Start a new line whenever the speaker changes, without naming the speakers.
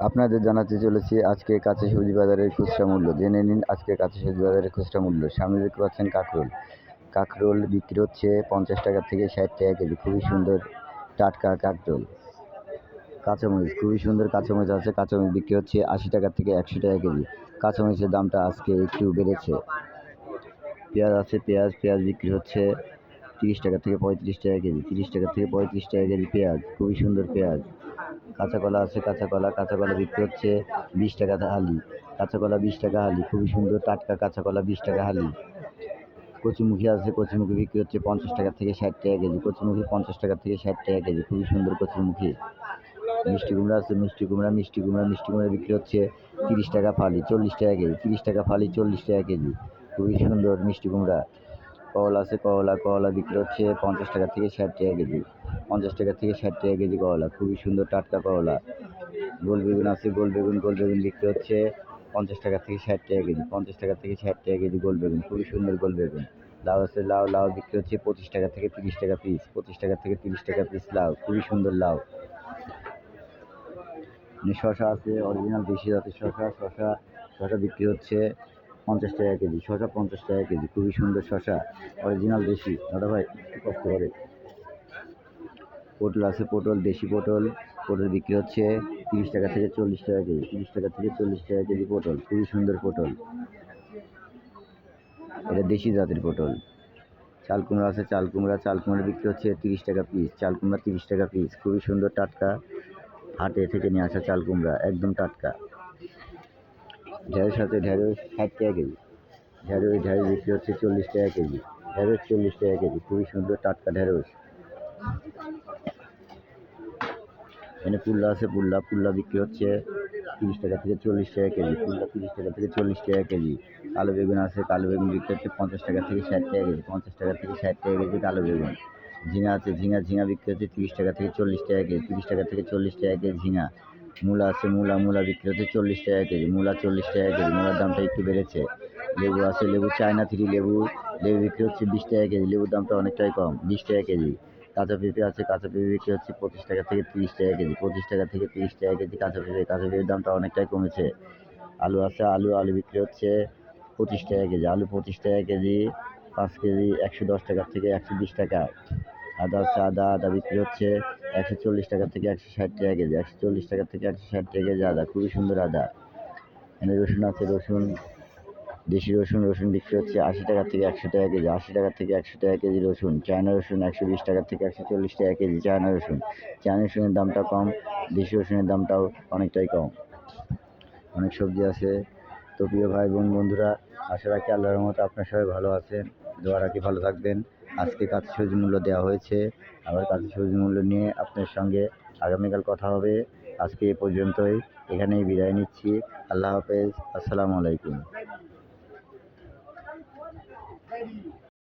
আপনাদের জানাতে চলেছি আজকে কাঁচা সবজি বাজারের খুচরা মূল্য। জেনে নিন আজকে কাঁচা সবজি বাজারের খুচরা মূল্য। সামনে দেখতে পাচ্ছেন কাঁকরোল। কাঁকরোল বিক্রি হচ্ছে 50 টাকা থেকে 60 টাকা কেজি। খুবই সুন্দর টাটকা কাঁকরোল। কাঁচামরিচ, খুবই সুন্দর কাঁচামরিচ আছে। কাঁচামরিচ বিক্রি হচ্ছে 80 টাকা থেকে 100 টাকা কেজি। কাঁচামরিচের দামটা আজকে একটু বেড়েছে। পেঁয়াজ আছে, পেঁয়াজ বিক্রি হচ্ছে 30 টাকা থেকে 35 টাকা কেজি। 30 টাকা থেকে 35 টাকা কেজি পেঁয়াজ, খুবই সুন্দর পেঁয়াজ। কাঁচা কলা আছে, কাঁচা কলা বিক্রি হচ্ছে 20 টাকা হালি। কাঁচা কলা 20 টাকা হালি, খুবই সুন্দর টাটকা কাঁচা কলা 20 টাকা হালি। কচুমুখী আছে, কচুমুখী বিক্রি হচ্ছে 50 টাকা থেকে 60 টাকা কেজি। কচুমুখী 50 টাকা থেকে 60 টাকা কেজি, খুবই সুন্দর কচুমুখী। মিষ্টি কুমড়া আছে, মিষ্টি কুমড়া বিক্রি হচ্ছে 30 টাকা ফালি, 40 টাকা কেজি। 30 টাকা ফালি, 40 টাকা কেজি, খুবই সুন্দর মিষ্টি কুমড়া। করলা আছে, করলা বিক্রি হচ্ছে 50 টাকা থেকে 60 টাকা কেজি। 50 টাকা থেকে 60 টাকা কেজি করলা, খুবই সুন্দর টাটকা করলা। গোল বেগুন আছে, গোল বেগুন বিক্রি হচ্ছে 50 টাকা থেকে 60 টাকা কেজি। 50 টাকা থেকে 60 টাকা কেজি গোল বেগুন, খুবই সুন্দর গোল বেগুন। লাউ আছে, লাউ বিক্রি হচ্ছে 25 টাকা থেকে 30 টাকা পিস। 25 টাকা থেকে 30 টাকা পিস লাউ, খুবই সুন্দর লাউ। শশা আছে, অরিজিনাল দেশি জাতের শশা বিক্রি হচ্ছে 50 টাকা কেজি। শশা 50 টাকা কেজি, খুবই সুন্দর শশা, অরিজিনাল দেশি। দাদা ভাই একটু কষ্ট করে। পটল আছে, দেশি পটল বিক্রি হচ্ছে 30 টাকা থেকে 40 টাকা কেজি। 30 টাকা থেকে 40 টাকা কেজি পটল, খুবই সুন্দর পটল, এটা দেশি জাতের পটল। চাল কুমড়া আছে, চাল কুমড়া বিক্রি হচ্ছে 30 টাকা পিস। চাল কুমড়া 30 টাকা পিস, খুবই সুন্দর টাটকা হাটে থেকে নিয়ে আসা চাল কুমড়া, একদম টাটকা। ঢেঁড়স আছে, ঢেঁড়স 60 টাকা কেজি। ঢেঁড়স বিক্রি হচ্ছে 40 টাকা কেজি। ঢেঁড়স 40 টাকা কেজি, খুবই সুন্দর টাটকা ঢেঁড়স। এখানে পুল্লা আছে, পুল্লা বিক্রি হচ্ছে 30 টাকা থেকে 40 টাকা কেজি। পুল্লা 30 টাকা থেকে 40 টাকা কেজি। কালো বেগুন আছে, কালো বেগুন বিক্রি হচ্ছে 50 টাকা থেকে 60 টাকা কেজি। 50 টাকা থেকে 60 টাকা কেজি কালো বেগুন। ঝিঙা আছে, ঝিঙা বিক্রি হচ্ছে 30 টাকা থেকে 40 টাকা কেজি। 30 টাকা থেকে 40 টাকা কেজি ঝিঙা। মূলা আছে, মূলা বিক্রি হচ্ছে 40 টাকা কেজি। মূলা 40 টাকা কেজি, মূলার দামটা একটু বেড়েছে। লেবু আছে, লেবু চায়না 3 লেবু বিক্রি হচ্ছে 20 টাকা কেজি। লেবুর দামটা অনেকটাই কম, 20 টাকা কেজি। কাঁচা পেঁপে আছে, কাঁচা পেঁপে বিক্রি হচ্ছে 25 টাকা থেকে 30 টাকা কেজি। 25 টাকা থেকে 30 টাকা কেজি কাঁচা পেঁপের দামটা অনেকটাই কমেছে। আলু আছে, আলু বিক্রি হচ্ছে 25 টাকা কেজি। আলু 25 টাকা কেজি, 5 কেজি 110 টাকা থেকে 120 টাকা। আদা আছে, আদা বিক্রি হচ্ছে 140 টাকা থেকে 160 টাকা কেজি। 140 টাকা থেকে 160 টাকা কেজি আদা, খুবই সুন্দর আদা। এখানে রসুন আছে, দেশি রসুন বিক্রি হচ্ছে 80 টাকা থেকে 100 টাকা কেজি। 80 টাকা থেকে 100 টাকা কেজি রসুন। চায়না রসুন 120 টাকা থেকে 140 টাকা কেজি চায়না রসুনের দামটা কম, দেশি রসুনের দামটাও অনেকটাই কম। অনেক সবজি আছে। তো প্রিয় ভাই বন্ধুরা, আশা রাখি আল্লাহর রহমতে আপনার সবাই ভালো আছেন। দোয়া রাখি ভালো থাকবেন। আজকে কাঁচা সবজি মূল্য দেওয়া হয়েছে, আবার কাঁচা সবজি মূল্য নিয়ে আপনার সঙ্গে আগামীকাল কথা হবে। আজকে এ পর্যন্তই, এখানেই বিদায় নিচ্ছি। আল্লাহ হাফেজ, আসসালামু আলাইকুম।